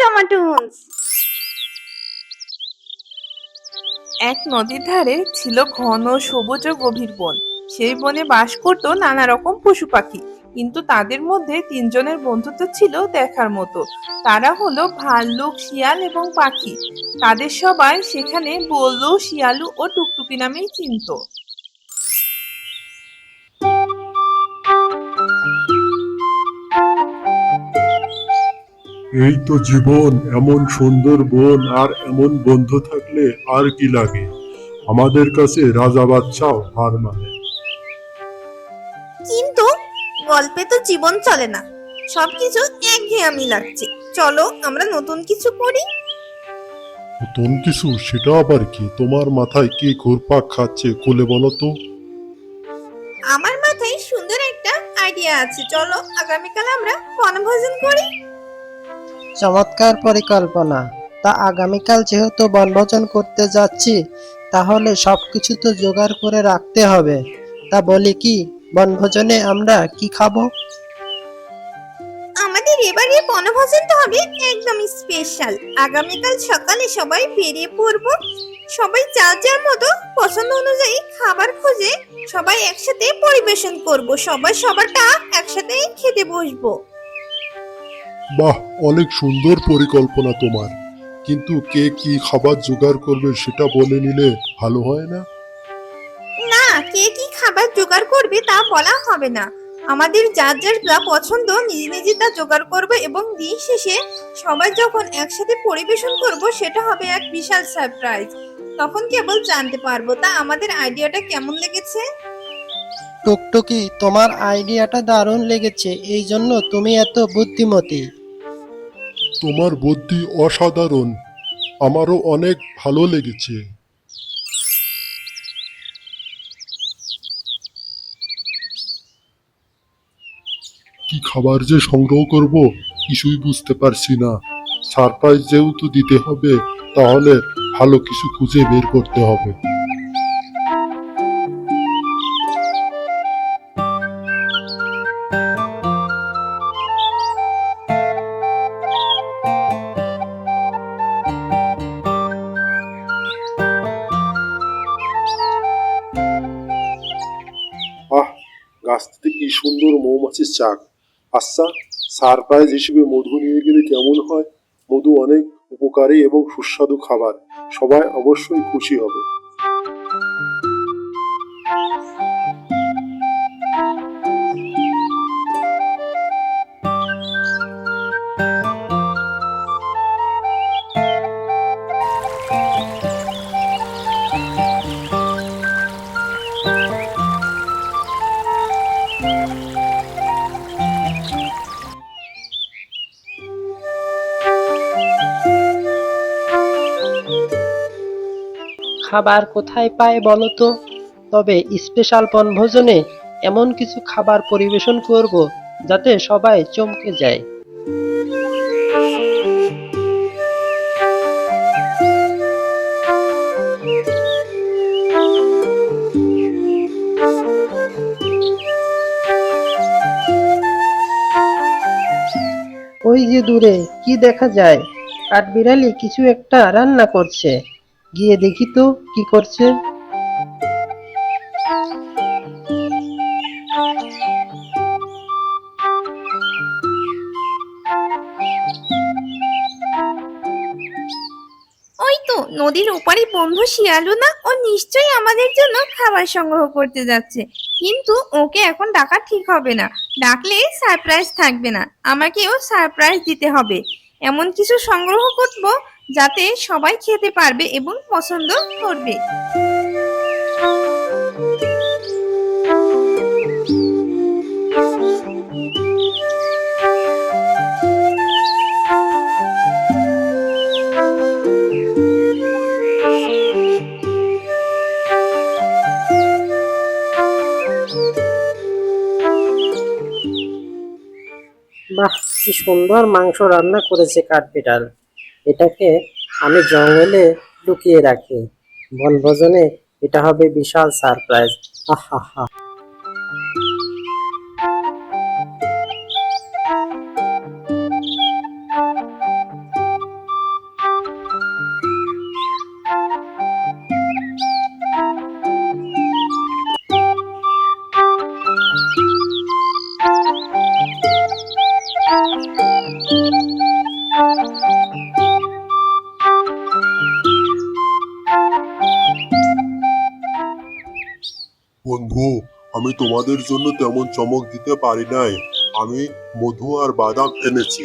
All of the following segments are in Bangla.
টমাটোস। এক নদীর ধারে ছিল ঘন সবুজ ও গভীর বন। সেই বনে বাস করত নানা রকম পশু পাখি, কিন্তু তাদের মধ্যে তিনজনের বন্ধুত্ব ছিল দেখার মতো। তারা হলো ভাল্লুক, শিয়াল এবং পাখি। তাদের সবাই সেখানে বল্লু, শিয়ালু ও টুকটুকি নামেই চিনতো। এই তো জীবন, এমন সুন্দর বোন আর এমন বন্ধু থাকলে আর কি লাগে। আমাদের কাছে রাজা বাদশাও হার মানে। কিন্তু গল্পে তো জীবন চলে না, সবকিছু একঘেয়েমি লাগছে। চলো আমরা নতুন কিছু করি। নতুন কিছু? সেটা আবার কি? তোমার মাথায় কি ঘুরপাক খাচ্ছে খুলে বলো তো। আমার মাথায় সুন্দর একটা আইডিয়া আছে, চলো আগামীকাল আমরা বনভোজন করি। চমৎকার পরিকল্পনা। তা আগামীকাল যেহেতু বনভোজন করতে যাচ্ছি, তাহলে সবকিছু তো জোগাড় করে রাখতে হবে। তা বলি কি, বনভোজনে আমরা কি খাবো? আমাদের এবারে বনভোজনটা হবে একদম স্পেশাল। আগামীকাল সকালে সবাই বেরিয়ে পড়বো। সবাই যার যার মতো পছন্দ অনুযায়ী খাবার খুঁজে সবাই একসাথে পরিবেশন করব। সবাই সবারটা একসাথে খেতে বসবো। বাহ, অনেক সুন্দর পরিকল্পনা তোমার। কিন্তু কে কি খাবার জোগাড় করবে সেটা বলে নিলে ভালো হয় না? না, কে কি খাবার জোগাড় করবে তা বলা হবে না। আমাদের যার যার যা পছন্দ নিজে নিজে তা জোগাড় করবে, এবং দিন শেষে সবাই যখন একসাথে পরিবেশন করব সেটা হবে এক বিশাল সারপ্রাইজ। তখন কেবল জানতে পারবো। তা আমাদের আইডিয়াটা কেমন লেগেছে? টুকটুকি, তোমার আইডিয়াটা দারুণ লেগেছে, এই জন্য তুমি এত বুদ্ধিমতী। তোমার বুদ্ধি অসাধারণ, আমারও অনেক ভালো লেগেছে। কি খাবার যে সংগ্রহ করব কিছুই বুঝতে পারছি না। সারপ্রাইজ যেহেতু দিতে হবে, তাহলে ভালো কিছু খুঁজে বের করতে হবে। আহ, গাছ থেকে কি সুন্দর মৌমাছির চাক। আচ্ছা, সারপ্রাইজ হিসেবে মধু নিয়ে গেলে কেমন হয়? মধু অনেক উপকারী এবং সুস্বাদু খাবার, সবাই অবশ্যই খুশি হবে। খাবার কোথায় পায় বলো তো? তবে স্পেশাল বনভোজনে এমন কিছু খাবার পরিবেশন করব যাতে সবাই চমকে যায়। ওই যে দূরে কি দেখা যায়? কাঠবিড়ালি কিছু একটা রান্না করছে, গিয়ে দেখি তো কি করছে। ওই তো নদীর ওপারে বন্ধু শিয়ালু না, ও নিশ্চয়ই আমাদের জন্য খাবার সংগ্রহ করতে যাচ্ছে। কিন্তু ওকে এখন ডাকা ঠিক হবে না, ডাকলে সারপ্রাইজ থাকবে না। আমাকেও সারপ্রাইজ দিতে হবে, এমন কিছু সংগ্রহ করব যাতে সবাই খেতে পারবে এবং পছন্দ করবে। বাহ, কি সুন্দর মাংস রান্না করেছে কাঠবিড়াল। এটাকে আমি জঙ্গলে লুকিয়ে রাখি, বনভোজনে এটা হবে বিশাল সারপ্রাইজ। আহা হা। আমি তোমাদের জন্য তেমন চমক দিতে পারি নাই। আমি মধু আর বাদাম এনেছি।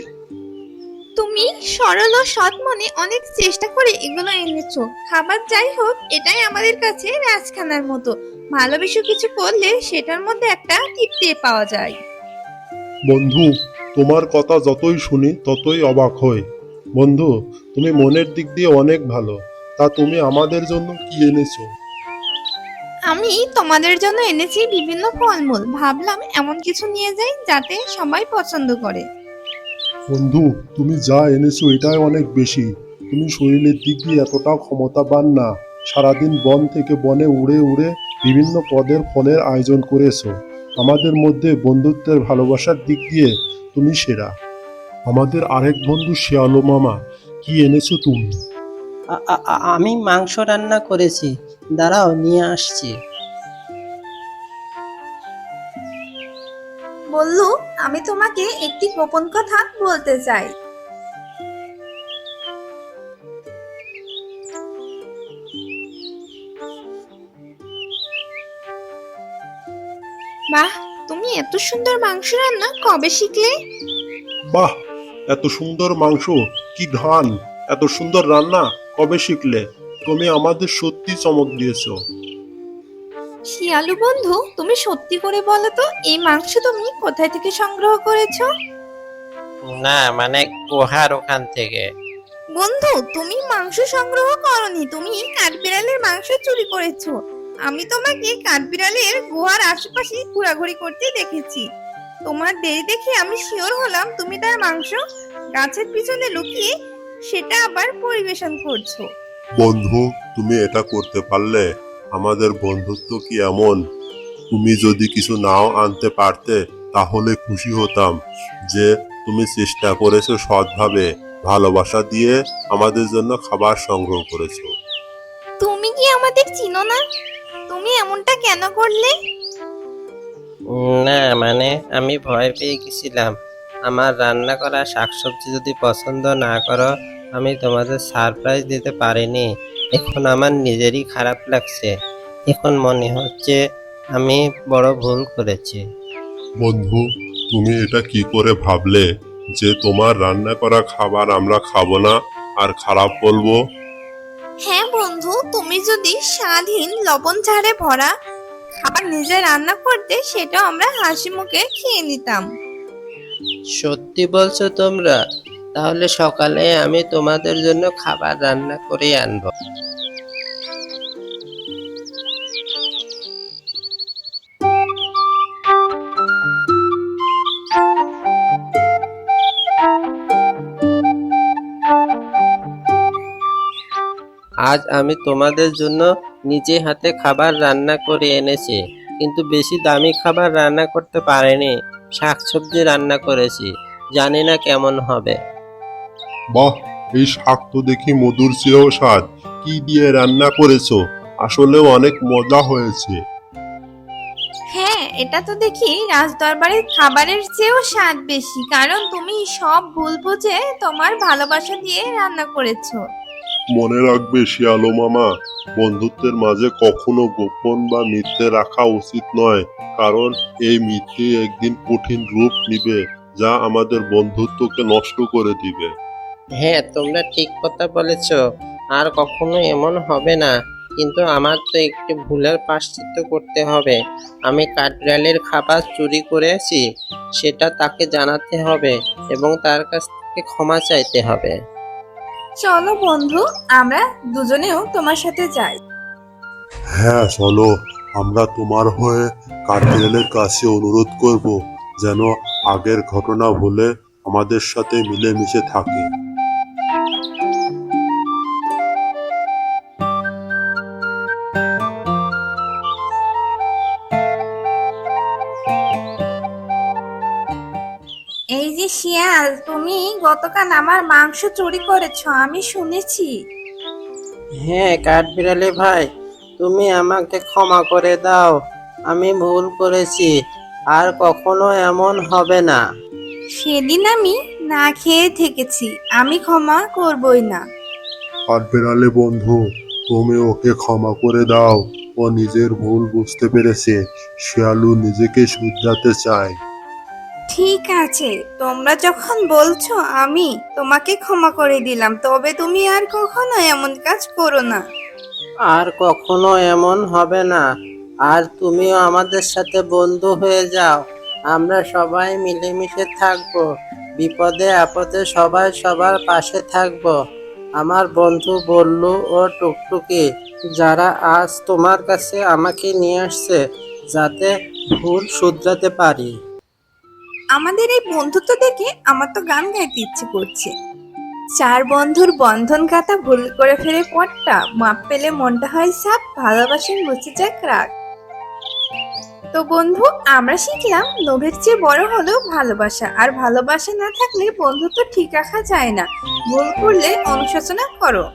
তুমি সরল ও সৎ মনে অনেক চেষ্টা করে এগুলো এনেছো। খাবার যাই হোক, এটাই আমাদের কাছে রাজখানার মতো। ভালোবেসে কিছু করলে সেটার মধ্যে একটা তৃপ্তি পাওয়া যায়। বন্ধু, তোমার কথা যতই শুনি ততই অবাক হই। বন্ধু, তুমি মনের দিক দিয়ে অনেক ভালো। তা তুমি আমাদের জন্য কি এনেছো? আমি তোমাদের জন্য এনেছি বিভিন্ন ফলমূল। ভাবলাম এমন কিছু নিয়ে যাই যাতে সবাই পছন্দ করে। বন্ধু, তুমি যা এনেছো এটাই অনেক বেশি। তুমি শরীরের দিক দিয়ে এতটাও ক্ষমতাবান না। সারাদিন বন থেকে বনে উড়ে উড়ে বিভিন্ন পদের ফলের আয়োজন করেছো। আমাদের মধ্যে বন্ধুত্বের ভালোবাসার দিক দিয়ে তুমি সেরা। আমাদের আরেক বন্ধু শিয়ালো মামা, কি এনেছো তুমি? আমি মাংস রান্না করেছি, দাঁড়াও নিয়ে আসছি। বললু, আমি তোমাকে একটি গোপন কথা বলতে চাই। বাহ, তুমি এত সুন্দর মাংস রান্না কবে শিখলে? বাহ, এত সুন্দর মাংস, কি ঘ্রাণ! এত সুন্দর রান্না কবে শিখলে? তুমি আমাদের সত্যি চমক দিয়েছো। শিয়ালু বন্ধু, তুমি সত্যি করে বলো তো, এই মাংস তুমি কোথায় থেকে সংগ্রহ করেছো? না মানে গুহার ওখান থেকে। বন্ধু, তুমি মাংস সংগ্রহ করনি, তুমি কাঠবিড়ালের মাংস চুরি করেছো। আমি তোমাকে কাঠবিড়ালের গুহার আশেপাশে ঘোরাঘুরি করতে দেখেছি। তোমার দেরি দেখে আমি শিওর হলাম তুমি তার মাংস গাছের পিছনে লুকিয়ে সেটা আবার পরিবেশন করছো। বন্ধু, তুমি এটা করতে পারলে? আমাদের বন্ধুত্ব কি এমন? তুমি যদি কিছু নাও আনতে পারতে তাহলে খুশি হতাম যে তুমি চেষ্টা করেছো সৎভাবে, ভালোবাসা দিয়ে আমাদের জন্য খাবার সংগ্রহ করেছো। তুমি কি আমাদের চিনো না? তুমি এমনটা কেন করলে? না মানে আমি ভয় পেয়ে গেছিলাম। আমার রান্না করা শাকসবজি যদি পছন্দ না করো, আমি তোমাদের সারপ্রাইজ দিতে পারিনি। এখন আমার নিজেরই খারাপ লাগছে। এখন মনে হচ্ছে আমি বড় ভুল করেছি। বন্ধু, তুমি এটা কি করে ভাবলে যে তোমার রান্না করা খাবার আমরা খাবো না আর খারাপ বলবো? হ্যাঁ বন্ধু, তুমি যদি স্বাদহীন লবণ ঝাড়ে ভরা খাবার নিজে রান্না করতে, সেটাও আমরা হাসি মুখে খেয়ে নিতাম। সত্যি বলছো তোমরা? তাহলে সকালে আমি তোমাদের জন্য খাবার রান্না করে আনবো। আজ আমি তোমাদের জন্য নিজে হাতে খাবার রান্না করে এনেছি, কিন্তু বেশি দামি খাবার রান্না করতে পারিনি। শাকসবজি রান্না করেছি, জানি না কেমন হবে। বাহ, এই শাক তো দেখি মধুর চেয়েও স্বাদ। কি দিয়ে রান্না করেছো? আসলেও অনেক মজা হয়েছে। হ্যাঁ, এটা তো দেখি রাজদরবারের খাবারের চেয়েও স্বাদ বেশি, কারণ তুমি সব ভুল বুঝে তোমার ভালোবাসা দিয়ে রান্না করেছো। মনে রাখবে শিয়ালো মামা, বন্ধুত্বের মাঝে কখনো গোপন বা মিথ্যে রাখা উচিত নয়, কারণ এই মিথ্যে একদিন কঠিন রূপ নিবে যা আমাদের বন্ধুত্বকে নষ্ট করে দিবে। হ্যাঁ, তোমরা ঠিক কথা বলেছো। আর কখনো এমন হবে না। কিন্তু আমার তো একটি ভুলের প্রায়শ্চিত্ত করতে হবে। আমি কাঠবিড়ালের খাবার চুরি করেছি, সেটা তাকে জানাতে হবে এবং তার কাছ থেকে ক্ষমা চাইতে হবে। চলো বন্ধু, আমরা দুজনেও তোমার সাথে যাই। হ্যাঁ চলো, আমরা তোমার হয়ে কাঠবিড়ালের কাছে অনুরোধ করব যেন আগের ঘটনা ভুলে আমাদের সাথে মিলেমিশে থাকে। এই যে শিয়াল, তুমি গতকাল আমার মাংস চুরি করেছো, আমি শুনেছি। হ্যাঁ কাঠবিড়ালি ভাই, তুমি আমাকে ক্ষমা করে দাও। আমি ভুল করেছি, আর কখনো এমন হবে না। সেদিন আমি না খেয়ে থেকেছি, আমি ক্ষমা করবই না। কাঠবিড়ালে বন্ধু, তুমি ওকে ক্ষমা করে দাও। ও ও নিজের ভুল বুঝতে পেরেছে। শিয়ালু নিজেকে শুধরাতে চায়। ঠিক আছে, তোমরা যখন বলছো আমি তোমাকে ক্ষমা করে দিলাম, তবে তুমি আর কখনো এমন কাজ করো না। আর কখনো এমন হবে না। আর তুমিও আমাদের সাথে বন্ধু হয়ে যাও। আমরা সবাই মিলেমিশে থাকবো। বিপদে আপদে সবাই সবার পাশে থাকবো। আমার বন্ধু বল্লু ও টুকটুকি, যারা আজ তোমার কাছে আমাকে নিয়ে আসছে, যাতে ভুল শুধরাতে পারি। আমাদের এই বন্ধুত্ব দেখে আমার তো গান গাইতে ইচ্ছে করছে। চার বন্ধুর বন্ধন গাথা ভুল করে ফেলে পটটা, মাপ পেলে মনটা হয় সাপ, ভালোবাসেন মুছে যায় রাগ। তো বন্ধু, আমরা শিখলাম লোভের চেয়ে বড় হলো ভালোবাসা, আর ভালোবাসা না থাকলে বন্ধুত্ব ঠিক রাখা যায় না। ভুল করলে অনুশোচনা করো।